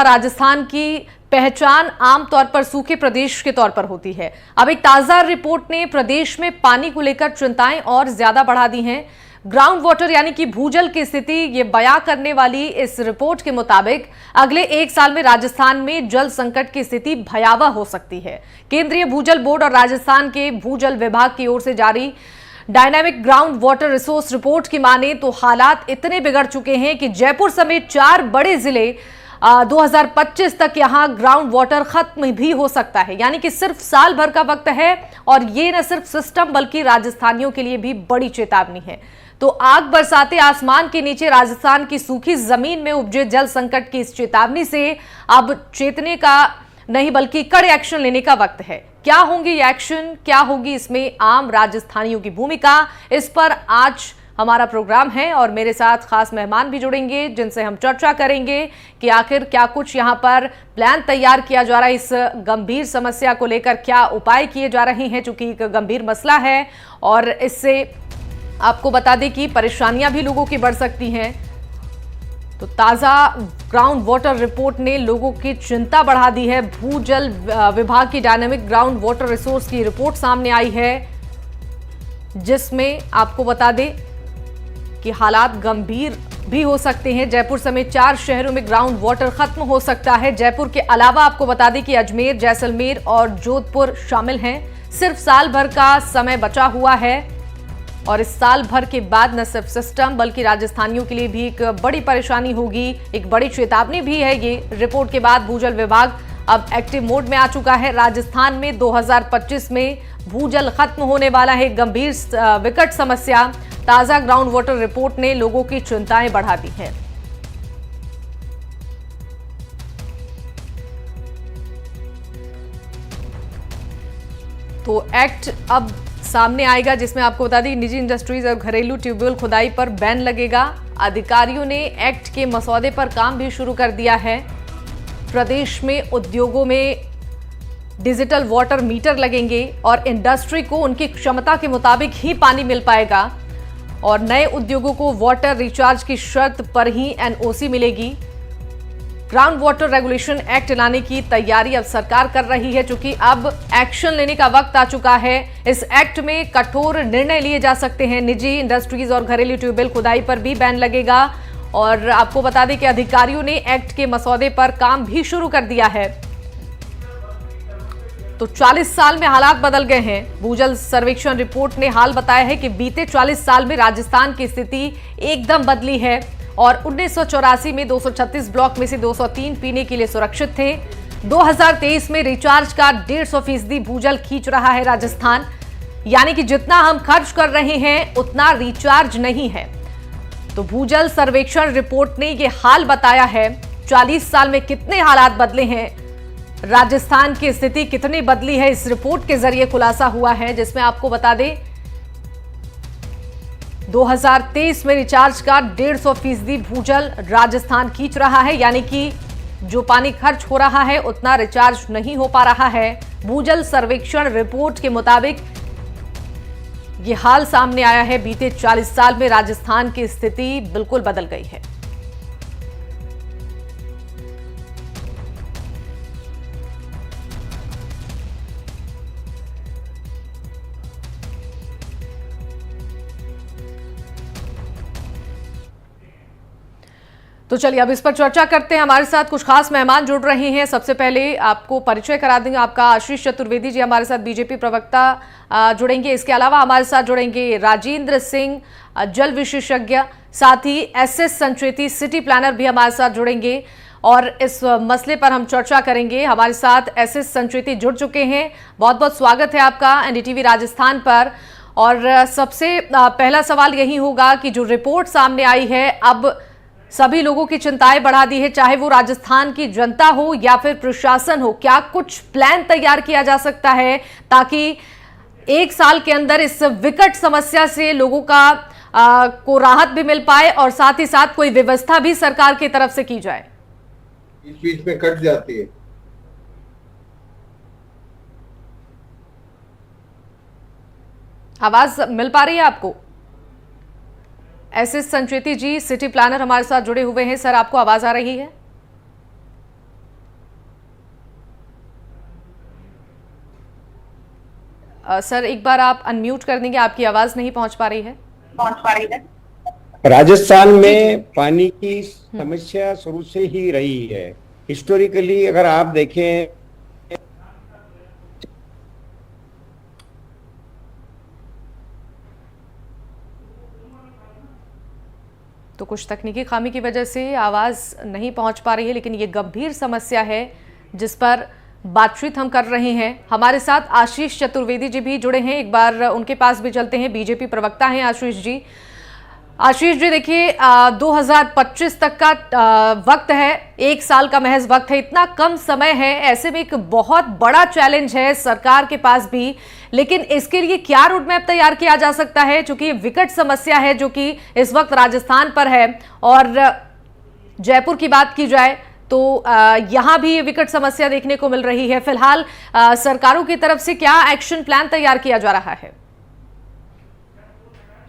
राजस्थान की पहचान आमतौर पर सूखे प्रदेश के तौर पर होती है। अब एक ताजा रिपोर्ट ने प्रदेश में पानी को लेकर चिंताएं और ज्यादा बढ़ा दी हैं। ग्राउंड वाटर यानी कि भूजल की स्थिति ये बयां करने वाली इस रिपोर्ट के मुताबिक अगले एक साल में राजस्थान में जल संकट की स्थिति भयावह हो सकती है। केंद्रीय भूजल बोर्ड और राजस्थान के भूजल विभाग की ओर से जारी dynamic ground water resource report की माने तो हालात इतने बिगड़ चुके हैं कि जयपुर समेत 4 बड़े जिले 2025 तक यहां ग्राउंड वाटर खत्म भी हो सकता है। यानी कि सिर्फ साल भर का वक्त है और ये न सिर्फ सिस्टम बल्कि राजस्थानियों के लिए भी बड़ी चेतावनी है। तो आग बरसाते आसमान के नीचे राजस्थान की सूखी जमीन में उपजे जल संकट की इस चेतावनी से अब चेतने का नहीं बल्कि कड़े एक्शन लेने का वक्त है। क्या होंगे ये एक्शन, क्या होगी इसमें आम राजस्थानियों की भूमिका, इस पर आज हमारा प्रोग्राम है और मेरे साथ खास मेहमान भी जुड़ेंगे जिनसे हम चर्चा करेंगे कि आखिर क्या कुछ यहां पर प्लान तैयार किया जा रहा है, इस गंभीर समस्या को लेकर क्या उपाय किए जा रहे हैं, चूंकि एक गंभीर मसला है और इससे आपको बता दें कि परेशानियां भी लोगों की बढ़ सकती हैं। तो ताजा ग्राउंड वाटर रिपोर्ट ने लोगों की चिंता बढ़ा दी है। भूजल विभाग की डायनामिक ग्राउंड वाटर रिसोर्स की रिपोर्ट सामने आई है जिसमें आपको बता दें कि हालात गंभीर भी हो सकते हैं। जयपुर समेत 4 शहरों में ग्राउंड वाटर खत्म हो सकता है। जयपुर के अलावा आपको बता दें कि अजमेर, जैसलमेर और जोधपुर शामिल हैं। सिर्फ साल भर का समय बचा हुआ है और इस साल भर के बाद न सिर्फ सिस्टम बल्कि राजस्थानियों के लिए भी एक बड़ी परेशानी होगी, एक बड़ी चेतावनी भी है। ये रिपोर्ट के बाद भूजल विभाग अब एक्टिव मोड में आ चुका है। राजस्थान में 2025 में भूजल खत्म होने वाला है, गंभीर विकट समस्या। ताजा ग्राउंड वाटर रिपोर्ट ने लोगों की चिंताएं बढ़ा दी हैं। तो एक्ट अब सामने आएगा जिसमें आपको बता दें निजी इंडस्ट्रीज और घरेलू ट्यूबवेल खुदाई पर बैन लगेगा। अधिकारियों ने एक्ट के मसौदे पर काम भी शुरू कर दिया है। प्रदेश में उद्योगों में डिजिटल वाटर मीटर लगेंगे और इंडस्ट्री को उनकी क्षमता के मुताबिक ही पानी मिल पाएगा और नए उद्योगों को वाटर रिचार्ज की शर्त पर ही एनओसी मिलेगी। ग्राउंड वाटर रेगुलेशन एक्ट लाने की तैयारी अब सरकार कर रही है, क्योंकि अब एक्शन लेने का वक्त आ चुका है। इस एक्ट में कठोर निर्णय लिए जा सकते हैं। निजी इंडस्ट्रीज और घरेलू ट्यूबवेल खुदाई पर भी बैन लगेगा और आपको बता दें कि अधिकारियों ने एक्ट के मसौदे पर काम भी शुरू कर दिया है। तो 40 साल में हालात बदल गए हैं। भूजल सर्वेक्षण रिपोर्ट ने हाल बताया है कि बीते 40 साल में राजस्थान की स्थिति एकदम बदली है और 1984 में 236 ब्लॉक में से 203 पीने के लिए सुरक्षित थे। 2023 में रिचार्ज का 150% भूजल खींच रहा है राजस्थान, यानी कि जितना हम खर्च कर रहे हैं उतना रिचार्ज नहीं है। तो भूजल सर्वेक्षण रिपोर्ट ने यह हाल बताया है। 40 साल में कितने हालात बदले हैं, राजस्थान की स्थिति कितनी बदली है, इस रिपोर्ट के जरिए खुलासा हुआ है, जिसमें आपको बता दें 2023 में रिचार्ज का 150% भूजल राजस्थान खींच रहा है, यानी कि जो पानी खर्च हो रहा है उतना रिचार्ज नहीं हो पा रहा है। भूजल सर्वेक्षण रिपोर्ट के मुताबिक ये हाल सामने आया है। बीते 40 साल में राजस्थान की स्थिति बिल्कुल बदल गई है। तो चलिए अब इस पर चर्चा करते हैं। हमारे साथ कुछ खास मेहमान जुड़ रहे हैं। सबसे पहले आपको परिचय करा देंगे। आपका आशीष चतुर्वेदी जी हमारे साथ बीजेपी प्रवक्ता जुड़ेंगे। इसके अलावा हमारे साथ जुड़ेंगे राजेंद्र सिंह, जल विशेषज्ञ, साथ ही एसएस संचेती सिटी प्लानर भी हमारे साथ जुड़ेंगे और इस मसले पर हम चर्चा करेंगे। हमारे साथ एसएस संचेती जुड़ चुके हैं। बहुत बहुत स्वागत है आपका एनडीटीवी राजस्थान पर। और सबसे पहला सवाल यही होगा कि जो रिपोर्ट सामने आई है अब सभी लोगों की चिंताएं बढ़ा दी है, चाहे वो राजस्थान की जनता हो या फिर प्रशासन हो। क्या कुछ प्लान तैयार किया जा सकता है ताकि एक साल के अंदर इस विकट समस्या से लोगों को राहत भी मिल पाए और साथ ही साथ कोई व्यवस्था भी सरकार की तरफ से की जाए? बीच बीच में कट जाती है। आवाज मिल पा रही है आपको? एसएस संचेती जी सिटी प्लानर हमारे साथ जुड़े हुए हैं। सर, आपको आवाज आ रही है? सर एक बार आप अनम्यूट कर देंगे, आपकी आवाज नहीं पहुंच पा रही है। राजस्थान में पानी की समस्या शुरू से ही रही है। हिस्टोरिकली अगर आप देखें तो कुछ तकनीकी खामी की वजह से आवाज नहीं पहुंच पा रही है, लेकिन ये गंभीर समस्या है जिस पर बातचीत हम कर रहे हैं। हमारे साथ आशीष चतुर्वेदी जी भी जुड़े हैं, एक बार उनके पास भी चलते हैं। बीजेपी प्रवक्ता हैं आशीष जी। आशीष जी देखिए, 2025 तक का वक्त है, 1 साल का महज वक्त है, इतना कम समय है। ऐसे में एक बहुत बड़ा चैलेंज है सरकार के पास भी, लेकिन इसके लिए क्या रोड मैप तैयार किया जा सकता है, क्योंकि ये विकट समस्या है जो कि इस वक्त राजस्थान पर है। और जयपुर की बात की जाए तो यहां भी ये विकट समस्या देखने को मिल रही है। फिलहाल सरकारों की तरफ से क्या एक्शन प्लान तैयार किया जा रहा है?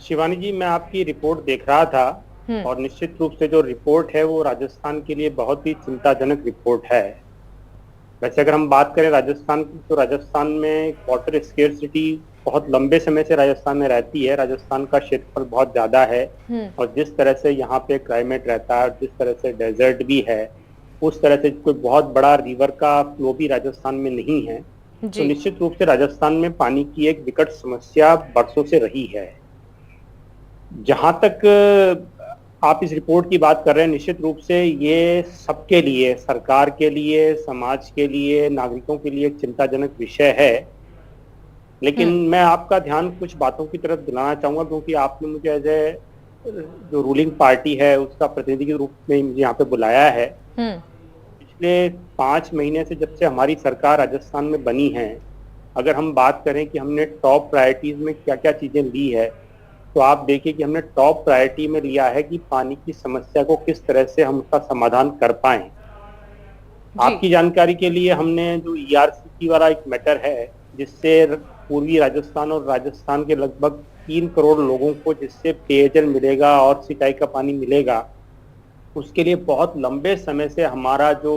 शिवानी जी, मैं आपकी रिपोर्ट देख रहा था और निश्चित रूप से जो रिपोर्ट है वो राजस्थान के लिए बहुत ही चिंताजनक रिपोर्ट है। वैसे अगर हम बात करें राजस्थान की, तो राजस्थान में वाटर स्केर्सिटी बहुत लंबे समय से राजस्थान में रहती है। राजस्थान का क्षेत्रफल बहुत ज्यादा है और जिस तरह से यहाँ पे क्लाइमेट रहता है, जिस तरह से डेजर्ट भी है, उस तरह से कोई बहुत बड़ा रिवर का फ्लो भी राजस्थान में नहीं है। तो निश्चित रूप से राजस्थान में पानी की एक विकट समस्या बरसों से रही है। जहां तक आप इस रिपोर्ट की बात कर रहे हैं, निश्चित रूप से ये सबके लिए, सरकार के लिए, समाज के लिए, नागरिकों के लिए एक चिंताजनक विषय है। लेकिन मैं आपका ध्यान कुछ बातों की तरफ दिलाना चाहूंगा, क्योंकि आपने मुझे एज ए जो रूलिंग पार्टी है उसका प्रतिनिधि के रूप में मुझे यहाँ पे बुलाया है। पिछले 5 महीने से जब से हमारी सरकार राजस्थान में बनी है, अगर हम बात करें कि हमने टॉप प्रायोरिटीज में क्या क्या चीजें ली है, तो आप देखिए कि हमने टॉप प्रायोरिटी में लिया है कि पानी की समस्या को किस तरह से हम उसका समाधान कर पाए। आपकी जानकारी के लिए हमने जो ERCP वाला एक मैटर है, जिससे पूर्वी राजस्थान और राजस्थान के लगभग 3 करोड़ लोगों को जिससे पेयजल मिलेगा और सिंचाई का पानी मिलेगा, उसके लिए बहुत लंबे समय से हमारा जो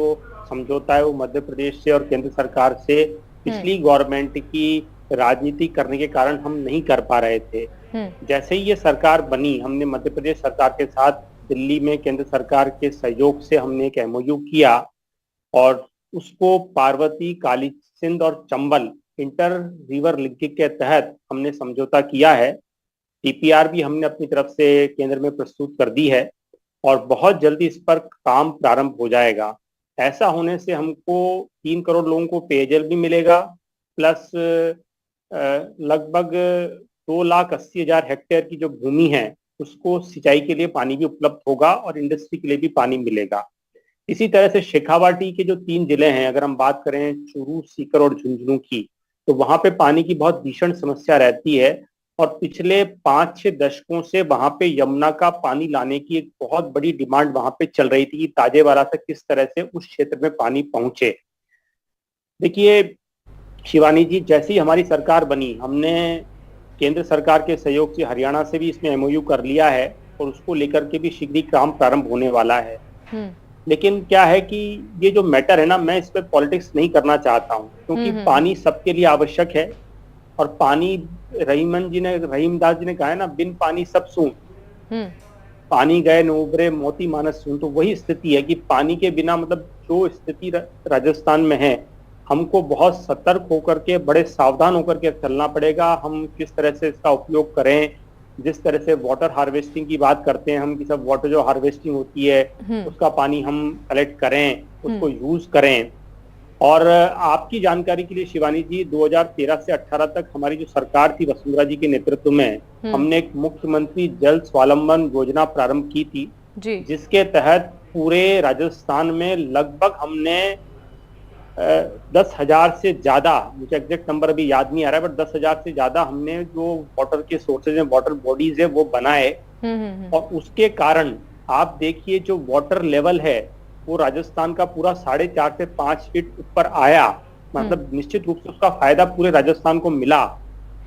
समझौता है वो मध्य प्रदेश से और केंद्र सरकार से पिछली गवर्नमेंट की राजनीति करने के कारण हम नहीं कर पा रहे थे। जैसे ही ये सरकार बनी, हमने मध्य प्रदेश सरकार के साथ दिल्ली में केंद्र सरकार के सहयोग से हमने एक MOU किया और उसको पार्वती, काली सिंध और चंबल इंटर रिवर लिंकिंग के तहत हमने समझौता किया है। TPR भी हमने अपनी तरफ से केंद्र में प्रस्तुत कर दी है और बहुत जल्दी इस पर काम प्रारंभ हो जाएगा। ऐसा होने से हमको 3 करोड़ लोगों को पेयजल भी मिलेगा, प्लस लगभग 2,80,000 हेक्टेयर की जो भूमि है उसको सिंचाई के लिए पानी भी उपलब्ध होगा और इंडस्ट्री के लिए भी पानी मिलेगा। इसी तरह से शेखावाटी के जो 3 जिले हैं, अगर हम बात करें चूरू, सीकर और झुंझुनू की, तो वहां पे पानी की बहुत भीषण समस्या रहती है और पिछले 5-6 दशकों से वहां पे यमुना का पानी लाने की एक बहुत बड़ी डिमांड वहां पे चल रही थी कि ताजेवाला से किस तरह से उस क्षेत्र में पानी पहुंचे। देखिए शिवानी जी, जैसी ही हमारी सरकार बनी, हमने केंद्र सरकार के सहयोग से हरियाणा से भी इसमें MOU कर लिया है और उसको लेकर के भी शीघ्र ही काम प्रारंभ होने वाला है। लेकिन क्या है कि ये जो मैटर है ना, मैं इस पे पॉलिटिक्स नहीं करना चाहता हूँ, क्योंकि पानी सबके लिए आवश्यक है और पानी, रहीमदास जी ने कहा है ना, बिन पानी सब सून, पानी गए न उबरे मोती मानस सून। तो वही स्थिति है कि पानी के बिना, मतलब जो स्थिति राजस्थान में है, हमको बहुत सतर्क होकर के, बड़े सावधान होकर के चलना पड़ेगा। हम किस तरह से इसका उपयोग करें, जिस तरह से वाटर हार्वेस्टिंग की बात करते हैं हम, कि सब वाटर जो हार्वेस्टिंग होती है उसका पानी हम कलेक्ट करें, उसको यूज करें। और आपकी जानकारी के लिए शिवानी जी, 2013 से 18 तक हमारी जो सरकार थी वसुंधरा जी के नेतृत्व में, हमने एक मुख्यमंत्री जल स्वावलंबन योजना प्रारंभ की थी, जिसके तहत पूरे राजस्थान में लगभग हमने 10,000 से ज्यादा, मुझे एग्जैक्ट नंबर अभी याद नहीं आ रहा है, बट 10,000 से ज्यादा हमने जो वाटर के सोर्सेज हैं, वाटर बॉडीज है, वो बनाए। और उसके कारण आप देखिए जो वाटर लेवल है वो राजस्थान का पूरा 4.5 से 5 फीट ऊपर आया। मतलब निश्चित रूप से उसका फायदा पूरे राजस्थान को मिला।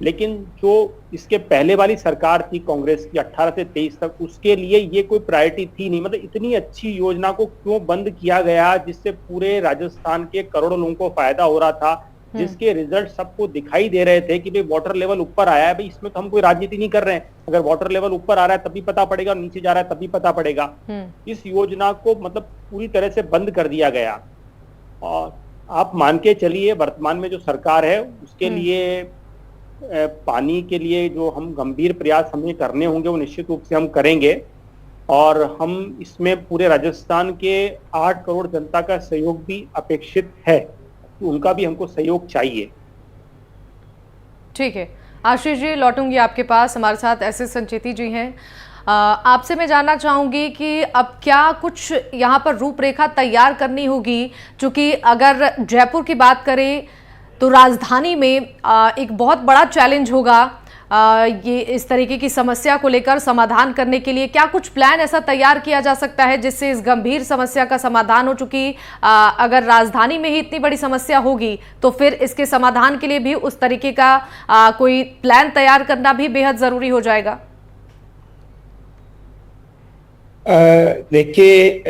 लेकिन जो इसके पहले वाली सरकार थी कांग्रेस की 18 से 23 तक, उसके लिए ये कोई प्रायोरिटी थी नहीं। मतलब इतनी अच्छी योजना को क्यों बंद किया गया जिससे पूरे राजस्थान के करोड़ों लोगों को फायदा हो रहा था, जिसके रिजल्ट सबको दिखाई दे रहे थे कि भाई वाटर लेवल ऊपर आया है, भाई इसमें तो हम कोई राजनीति नहीं कर रहे हैं, अगर वाटर लेवल ऊपर आ रहा है तभी पता पड़ेगा, नीचे जा रहा है तभी पता पड़ेगा। इस योजना को मतलब पूरी तरह से बंद कर दिया गया। और आप मान के चलिए वर्तमान में जो सरकार है उसके लिए पानी के लिए जो हम गंभीर प्रयास हमें करने होंगे वो निश्चित रूप से हम करेंगे, और हम इसमें पूरे राजस्थान के 8 करोड़ जनता का सहयोग भी अपेक्षित है, तो उनका भी हमको सहयोग चाहिए। ठीक है आशीष जी, लौटूंगी आपके पास। हमारे साथ एसएस संचेती जी हैं। आपसे मैं जानना चाहूंगी कि अब क्या कुछ यहाँ पर रूपरेखा तैयार करनी होगी, क्योंकि अगर जयपुर की बात करें तो राजधानी में एक बहुत बड़ा चैलेंज होगा ये इस तरीके की समस्या को लेकर समाधान करने के लिए। क्या कुछ प्लान ऐसा तैयार किया जा सकता है जिससे इस गंभीर समस्या का समाधान हो? चुकी अगर राजधानी में ही इतनी बड़ी समस्या होगी तो फिर इसके समाधान के लिए भी उस तरीके का कोई प्लान तैयार करना भी बेहद जरूरी हो जाएगा। देखिए,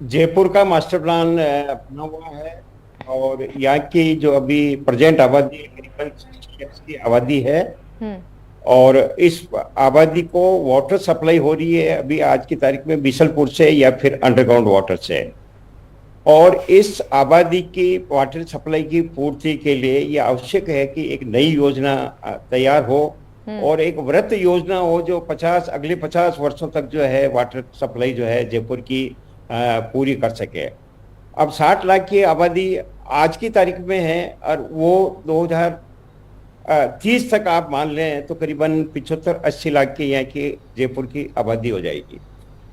जयपुर का मास्टर प्लान बना हुआ है और यहाँ की जो अभी प्रेजेंट आबादी करीबन 60 की आबादी है, और इस आबादी को वाटर सप्लाई हो रही है अभी आज की तारीख में बिशलपुर से या फिर अंडरग्राउंड वाटर से। और इस आबादी की वाटर सप्लाई की पूर्ति के लिए ये आवश्यक है कि एक नई योजना तैयार हो और एक वृहत योजना हो जो अगले 50 वर्षों तक जो है वाटर सप्लाई जो है जयपुर की पूरी कर सके। अब 60 लाख की आबादी आज की तारीख में है और वो 2030 तक आप मान लें तो करीबन 75-80 लाख की यहाँ की जयपुर की आबादी हो जाएगी।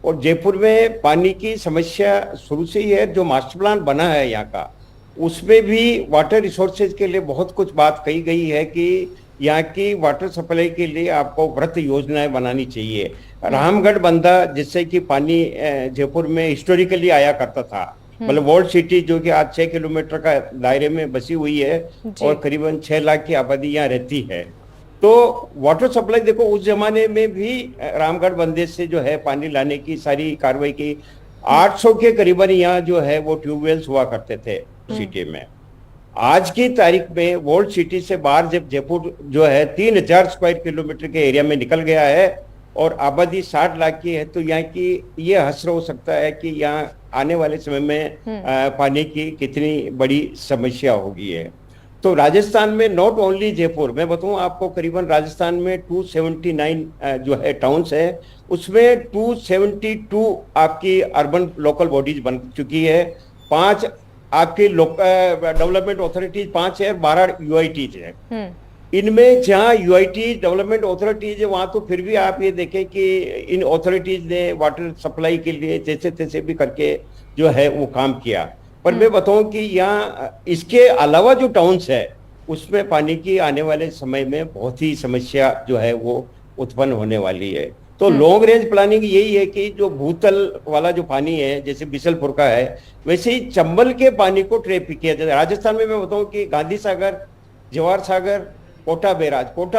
और जयपुर में पानी की समस्या शुरू से ही है। जो मास्टर प्लान बना है यहाँ का उसमें भी वाटर रिसोर्सेज के लिए बहुत कुछ बात कही गई है कि यहाँ की वाटर सप्लाई के लिए आपको वृहत योजनाएं बनानी चाहिए। रामगढ़ बंधा जिससे कि पानी जयपुर में हिस्टोरिकली आया करता था, मतलब वर्ल्ड सिटी जो कि आज 6 किलोमीटर का दायरे में बसी हुई है और करीबन 6 लाख की आबादी यहाँ रहती है। तो वाटर सप्लाई देखो उस जमाने में भी रामगढ़ बंधे से जो है पानी लाने की सारी कार्रवाई की। 800 के करीबन यहाँ जो है वो ट्यूबवेल्स हुआ करते थे सिटी में। आज की तारीख में वर्ल्ड सिटी से बाहर जब जयपुर जो है 3000 स्क्वायर किलोमीटर के एरिया में निकल गया है और आबादी 60 लाख की है, तो यहाँ की ये हसर हो सकता है कि यहाँ आने वाले समय में पानी की कितनी बड़ी समस्या होगी है। तो राजस्थान में नॉट ओनली जयपुर, मैं बताऊं आपको करीबन राजस्थान में 279 जो है टाउन्स है, उसमें 272 आपकी अर्बन लोकल बॉडीज बन चुकी है, 5 आपकी डेवलपमेंट अथॉरिटीज 5 है, 12 यूआईटीज है। इनमें जहां यूआईटी डेवलपमेंट अथॉरिटीज है वहां तो फिर भी आप ये देखें कि इन अथॉरिटीज ने वाटर सप्लाई के लिए जैसे तैसे भी करके जो है वो काम किया। पर मैं बताऊं कि यहाँ इसके अलावा जो टाउन्स है उसमें पानी की आने वाले समय में बहुत ही समस्या जो है वो उत्पन्न होने वाली है। तो लॉन्ग रेंज प्लानिंग यही है कि जो भूतल वाला जो पानी है जैसे बिशलपुर का है वैसे ही चंबल के पानी को ट्रैप किया जाए। राजस्थान में मैं बताऊं कि गांधी सागर, जवाहर सागर, कोटा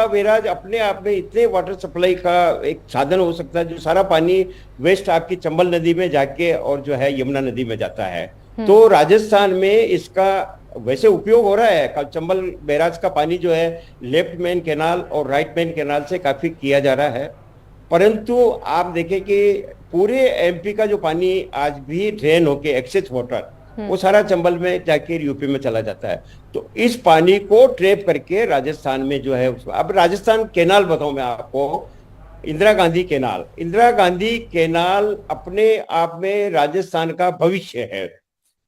बैराज अपने आप में इतने वाटर सप्लाई का एक साधन हो सकता है जो सारा पानी वेस्ट आपकी चंबल नदी में जाके और जो है यमुना नदी में जाता है। तो राजस्थान में इसका वैसे उपयोग हो रहा है। चंबल बैराज का पानी जो है लेफ्ट मेन कैनाल और राइट मेन कैनाल से काफी किया जा रहा है, परंतु आप देखें कि पूरे एमपी का जो पानी आज भी ड्रेन होके एक्सेस वाटर वो सारा चंबल में जाके यूपी में चला जाता है। तो इस पानी को ट्रैप करके राजस्थान में जो है अब राजस्थान कैनाल बताऊं मैं आपको, इंदिरा गांधी कैनाल अपने आप में राजस्थान का भविष्य है।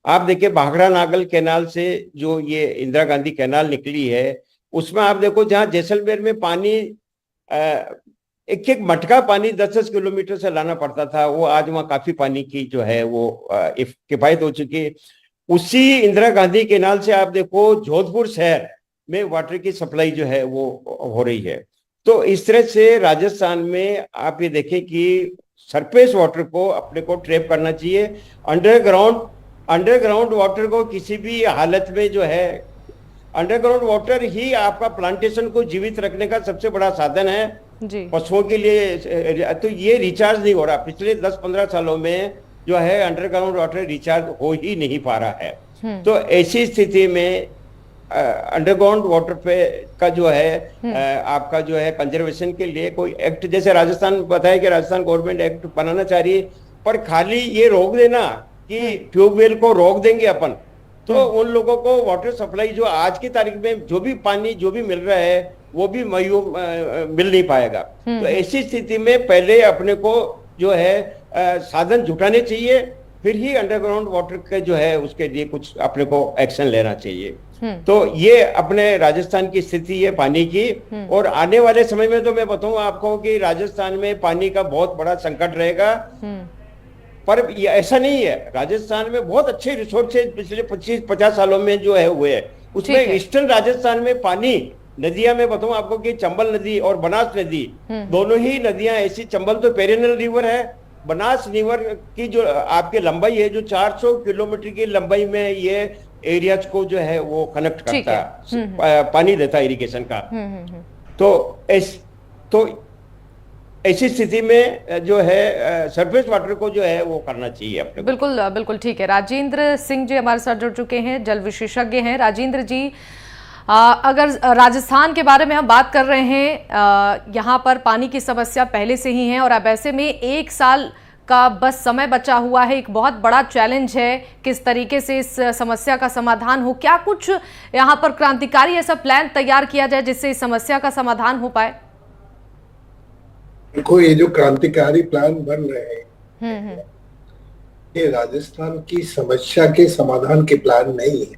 आप देखिए भाखड़ा नागल कैनाल से जो ये इंदिरा गांधी कैनाल निकली है उसमें आप देखो जहां जैसलमेर में पानी एक मटका पानी 10-10 किलोमीटर से लाना पड़ता था, वो आज वहाँ काफी पानी की जो है वो किफायत हो चुकी है। उसी इंदिरा गांधी कैनाल से आप देखो जोधपुर शहर में वाटर की सप्लाई जो है वो हो रही है। तो इस तरह से राजस्थान में आप ये देखें कि सरफेस वाटर को अपने को ट्रैप करना चाहिए। अंडरग्राउंड वाटर को किसी भी हालत में जो है अंडरग्राउंड वाटर ही आपका प्लांटेशन को जीवित रखने का सबसे बड़ा साधन है पशुओं के लिए। तो ये रिचार्ज नहीं हो रहा, पिछले 10-15 सालों में जो है अंडरग्राउंड वाटर रिचार्ज हो ही नहीं पा रहा है। तो ऐसी स्थिति में अंडरग्राउंड वाटर पे का जो है आपका जो है कंजर्वेशन के लिए कोई एक्ट, जैसे राजस्थान बताया कि राजस्थान गवर्नमेंट एक्ट बनाना चाह रही है, पर खाली ये रोक देना कि ट्यूबवेल को रोक देंगे अपन, तो उन लोगों को वाटर सप्लाई जो आज की तारीख में जो भी पानी जो भी मिल रहा है वो भी मिल नहीं पाएगा। तो ऐसी स्थिति में पहले अपने को जो है साधन जुटाने चाहिए, फिर ही अंडरग्राउंड वाटर के जो है उसके लिए कुछ अपने को एक्शन लेना चाहिए। तो ये अपने राजस्थान की स्थिति है पानी की। और आने वाले समय में तो मैं बताऊं आपको कि राजस्थान में पानी का बहुत बड़ा संकट रहेगा। पर ये ऐसा नहीं है, राजस्थान में बहुत अच्छे रिसोर्सेज पिछले 25-50 सालों में जो है हुए हैं। उसमें ईस्टर्न राजस्थान में पानी नदियां, मैं बताऊं आपको कि चंबल नदी और बनास नदी दोनों ही नदियां ऐसी, चंबल तो पेरिनल रिवर है, बनास रिवर की जो आपकी लंबाई है जो 400 किलोमीटर की लंबाई में ये एरियाज को जो है वो कनेक्ट करता है, पानी देता है इरिगेशन का। तो ऐसी स्थिति में जो है सरफेस वाटर को जो है वो करना चाहिए अपने। बिल्कुल बिल्कुल ठीक है। राजेंद्र सिंह जी हमारे साथ जुड़ चुके हैं, जल विशेषज्ञ हैं। राजेंद्र जी, अगर राजस्थान के बारे में हम बात कर रहे हैं, यहाँ पर पानी की समस्या पहले से ही है और अब ऐसे में 1 साल का बस समय बचा हुआ है, एक बहुत बड़ा चैलेंज है किस तरीके से इस समस्या का समाधान हो। क्या कुछ यहाँ पर क्रांतिकारी ऐसा प्लान तैयार किया जाए जिससे इस समस्या का समाधान हो पाए? देखो, ये जो क्रांतिकारी प्लान बन रहे हैं ये राजस्थान की समस्या के समाधान के प्लान नहीं है।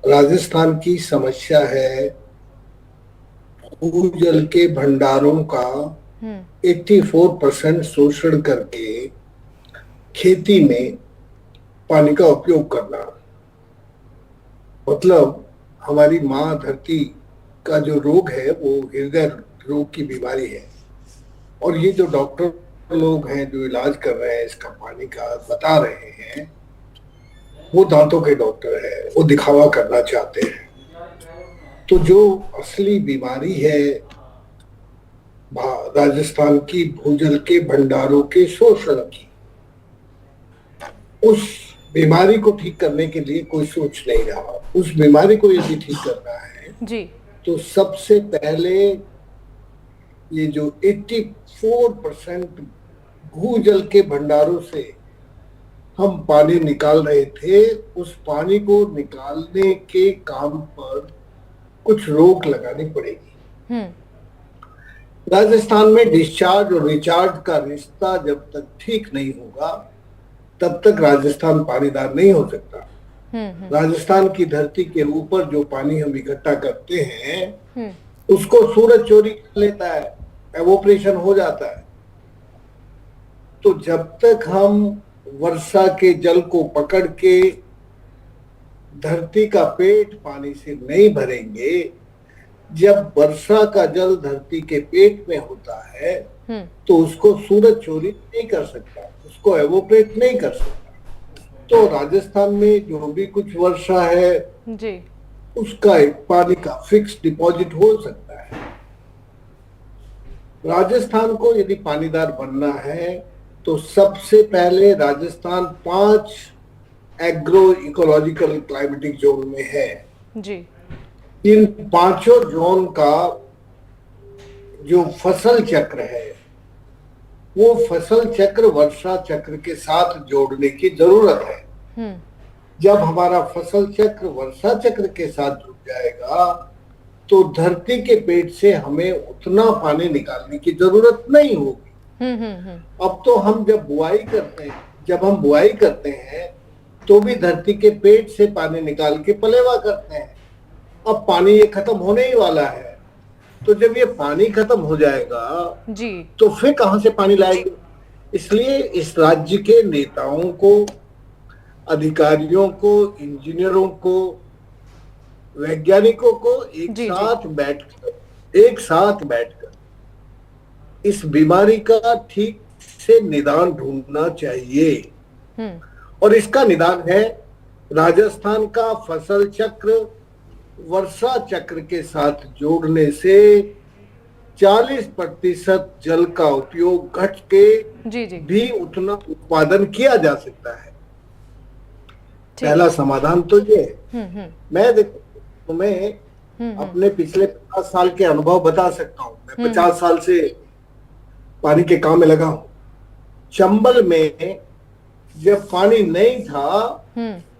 राजस्थान की समस्या है भूजल के भंडारों का 84% शोषण करके खेती में पानी का उपयोग करना। मतलब हमारी माँ धरती का जो रोग है वो हृदय रोग की बीमारी है, और ये जो डॉक्टर लोग हैं जो इलाज कर रहे हैं इसका पानी का बता रहे हैं, वो दांतों के डॉक्टर हैं, वो दिखावा करना चाहते हैं। तो जो असली बीमारी है राजस्थान की भूजल के भंडारों के शोषण की, उस बीमारी को ठीक करने के लिए कोई सोच नहीं रहा। उस बीमारी को यदि ठीक करना है जी, तो सबसे पहले ये जो 84% भूजल के भंडारों से हम पानी निकाल रहे थे, उस पानी को निकालने के काम पर कुछ रोक लगानी पड़ेगी। राजस्थान में डिस्चार्ज और रिचार्ज का रिश्ता जब तक ठीक नहीं होगा तब तक राजस्थान पानीदार नहीं हो सकता। राजस्थान की धरती के ऊपर जो पानी हम इकट्ठा करते हैं उसको सूरज चोरी कर लेता है, एवोपरेशन हो जाता है। तो जब तक हम वर्षा के जल को पकड़ के धरती का पेट पानी से नहीं भरेंगे, जब वर्षा का जल धरती के पेट में होता है तो उसको सूरज चोरी नहीं कर सकता, उसको एवोपरेट नहीं कर सकता। तो राजस्थान में जो भी कुछ वर्षा है जी, उसका एक पानी का फिक्स डिपॉजिट हो सकता है। राजस्थान को यदि पानीदार बनना है तो सबसे पहले Rajasthan 5 agro ecological climatic zone में है जी। इन 5 जोन का जो फसल चक्र है वो फसल चक्र वर्षा चक्र के साथ जोड़ने की जरूरत है। जब हमारा फसल चक्र वर्षा चक्र के साथ जुड़ जाएगा तो धरती के पेट से हमें उतना पानी निकालने की जरूरत नहीं होगी। अब तो हम जब हम बुआई करते हैं तो भी धरती के पेट से पानी निकाल के पलेवा करते हैं। अब पानी ये खत्म होने ही वाला है, तो जब ये पानी खत्म हो जाएगा जी, तो फिर कहां से पानी लाएंगे? इसलिए इस राज्य के नेताओं को, अधिकारियों को, इंजीनियरों को, वैज्ञानिकों को एक साथ बैठकर इस बीमारी का ठीक से निदान ढूंढना चाहिए। और इसका निदान है राजस्थान का फसल चक्र वर्षा चक्र के साथ जोड़ने से 40% जल का उपयोग घट के जी, भी उतना उत्पादन किया जा सकता है। पहला समाधान तो ये है। मैं देखो तुम्हें अपने पिछले 50 साल के अनुभव बता सकता हूँ। मैं 50 साल से पानी के काम में लगा हूं। चंबल में जब पानी नहीं था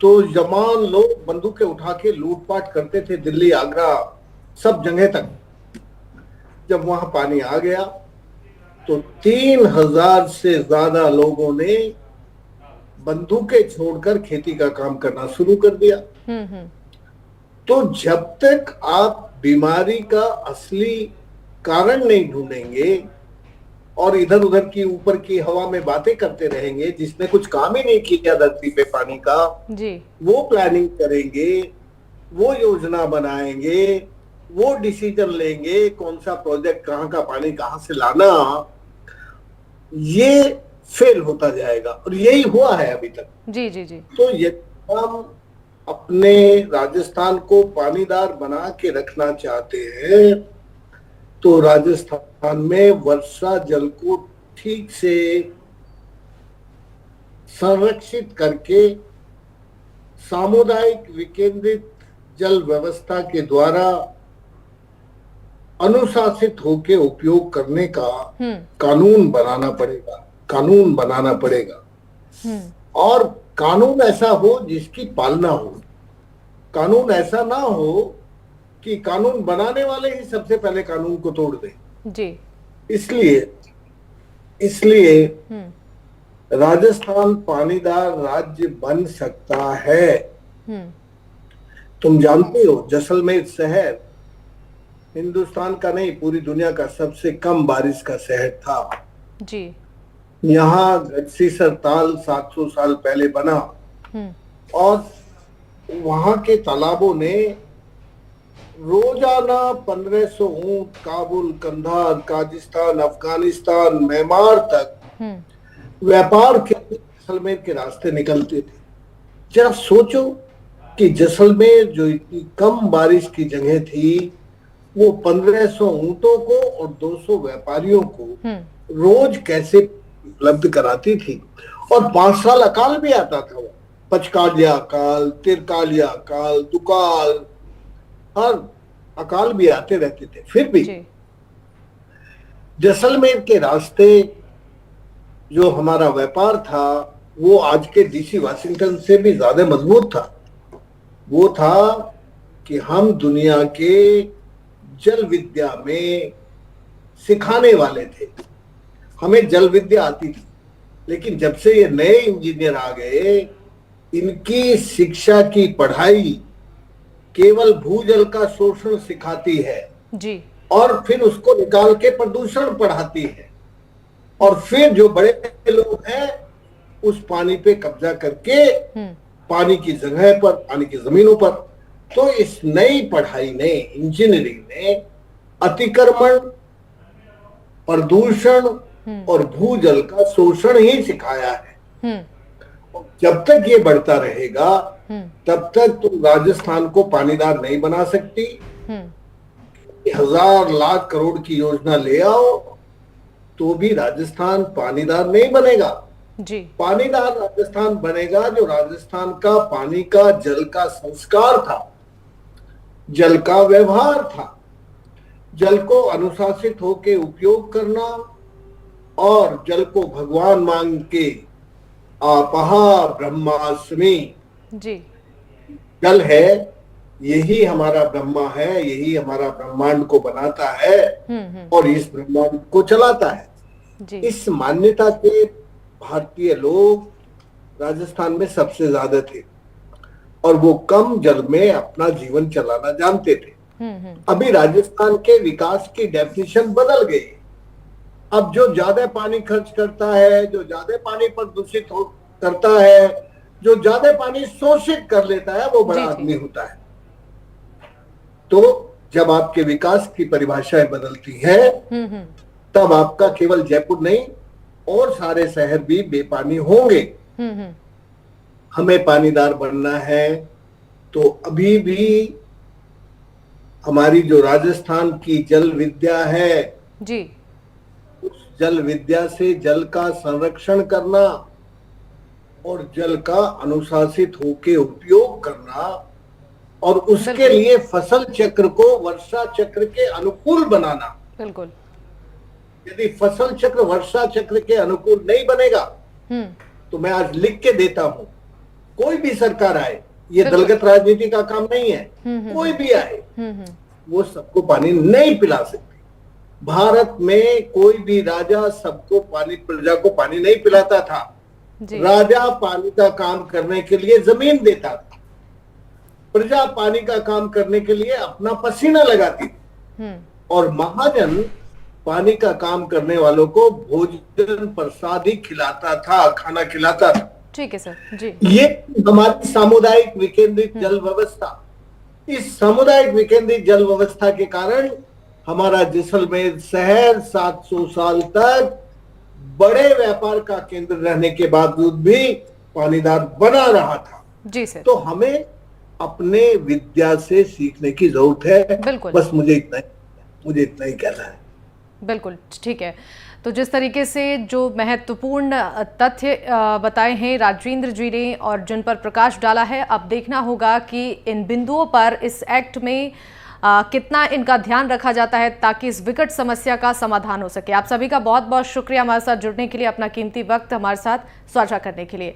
तो जवान लोग बंदूकें उठा के लूटपाट करते थे, दिल्ली, आगरा, सब जगह तक। जब वहां पानी आ गया तो 3000 से ज्यादा लोगों ने बंदूकें छोड़कर खेती का काम करना शुरू कर दिया। तो जब तक आप बीमारी का असली कारण नहीं ढूंढेंगे और इधर उधर की ऊपर की हवा में बातें करते रहेंगे, जिसने कुछ काम ही नहीं किया धरती पे पानी का जी, वो प्लानिंग करेंगे, वो योजना बनाएंगे, वो डिसीजन लेंगे कौन सा प्रोजेक्ट, कहाँ का पानी कहाँ से लाना, ये फेल होता जाएगा। और यही हुआ है अभी तक। जी जी जी। तो ये हम अपने राजस्थान को पानीदार बना के रखना चाहते हैं तो राजस्थान में वर्षा जल को ठीक से संरक्षित करके सामुदायिक विकेंद्रित जल व्यवस्था के द्वारा अनुशासित होकर उपयोग करने का कानून बनाना पड़ेगा। और कानून ऐसा हो जिसकी पालना हो। कानून ऐसा ना हो कि कानून बनाने वाले ही सबसे पहले कानून को तोड़ दें। जी। इसलिए राजस्थान पानीदार राज्य बन सकता है। तुम जानते हो जैसलमेर शहर हिंदुस्तान का नहीं, पूरी दुनिया का सबसे कम बारिश का शहर था। जी। यहाँ गढ़सीसर ताल 700 साल पहले बना और वहां के तालाबों ने रोजाना 1500 ऊंट काबुल, कंधार, काजिस्तान, अफगानिस्तान, म्यांमार तक व्यापार के जैसलमेर के रास्ते निकलते थे। जरा सोचो कि जैसलमेर जो इतनी कम बारिश की जगह थी, वो 1500 ऊंटों को और 200 व्यापारियों को रोज कैसे उपलब्ध कराती थी। और 5 साल अकाल भी आता था। वो पचकालिया अकाल, तिरकालिया अकाल, दुकाल, हर अकाल भी आते रहते थे। फिर भी जैसलमेर के रास्ते जो हमारा व्यापार था वो आज के डीसी वाशिंगटन से भी ज्यादा मजबूत था। वो था कि हम दुनिया के जल विद्या में सिखाने वाले थे। हमें जल विद्या आती थी, लेकिन जब से ये नए इंजीनियर आ गए, इनकी शिक्षा की पढ़ाई केवल भूजल का शोषण सिखाती है जी, और फिर उसको निकाल के प्रदूषण पढ़ाती है। और फिर जो बड़े लोग हैं उस पानी पे कब्जा करके पानी की जगह पर, पानी की जमीनों पर। तो इस नई पढ़ाई ने, इंजीनियरिंग ने अतिक्रमण, प्रदूषण और भूजल का शोषण ही सिखाया है। जब तक ये बढ़ता रहेगा तब तक तुम राजस्थान को पानीदार नहीं बना सकती। 1000 लाख करोड़ की योजना ले आओ तो भी राजस्थान पानीदार नहीं बनेगा जी। पानीदार राजस्थान बनेगा जो राजस्थान का पानी का, जल का संस्कार था, जल का व्यवहार था, जल को अनुशासित होकर उपयोग करना और जल को भगवान मान के आपहा ब्रह्मास्मि जी। जल है, यही हमारा ब्रह्मा है, यही हमारा ब्रह्मांड को बनाता है और इस ब्रह्मांड को चलाता है जी। इस मान्यता के भारतीय लोग राजस्थान में सबसे ज्यादा थे और वो कम जल में अपना जीवन चलाना जानते थे। अभी राजस्थान के विकास की डेफिनेशन बदल गई। अब जो ज्यादा पानी खर्च करता है, जो ज्यादा पानी प्रदूषित करता है, जो ज्यादा पानी शोषित कर लेता है, वो बड़ा आदमी होता है। तो जब आपके विकास की परिभाषाएं बदलती है तब आपका केवल जयपुर नहीं और सारे शहर भी बेपानी होंगे। हमें पानीदार बनना है तो अभी भी हमारी जो राजस्थान की जल विद्या है जी, उस जल विद्या से जल का संरक्षण करना और जल का अनुशासित होके उपयोग करना और उसके लिए फसल चक्र को वर्षा चक्र के अनुकूल बनाना। बिल्कुल। यदि फसल चक्र वर्षा चक्र के अनुकूल नहीं बनेगा तो मैं आज लिख के देता हूं, कोई भी सरकार आए, ये दलगत राजनीति का काम नहीं है, कोई भी आए वो सबको पानी नहीं पिला सकती। भारत में कोई भी राजा सबको पानी, प्रजा को पानी नहीं पिलाता था। राजा पानी का काम करने के लिए जमीन देता था, प्रजा पानी का काम करने के लिए अपना पसीना लगाती थी, और महाजन पानी का काम करने वालों को भोजन प्रसाद ही खिलाता था, खाना खिलाता था। ठीक है सर जी। ये हमारी सामुदायिक विकेंद्रित जल व्यवस्था, इस सामुदायिक विकेंद्रित जल व्यवस्था के कारण हमारा जैसलमेर शहर 700 साल तक बड़े व्यापार का केंद्र रहने के बावजूद भी पानीदार बना रहा था। जी सर। तो हमें अपने विद्या से सीखने की जरूरत है। बिल्कुल। बस मुझे इतना ही कहना है। बिल्कुल ठीक है। तो जिस तरीके से जो महत्वपूर्ण तथ्य बताए हैं राजेंद्र जी ने और जिन पर प्रकाश डाला है, अब देखना होगा कि इन बिंदुओं पर इस एक्ट में कितना इनका ध्यान रखा जाता है ताकि इस विकट समस्या का समाधान हो सके। आप सभी का बहुत बहुत शुक्रिया हमारे साथ जुड़ने के लिए, अपना कीमती वक्त हमारे साथ साझा करने के लिए।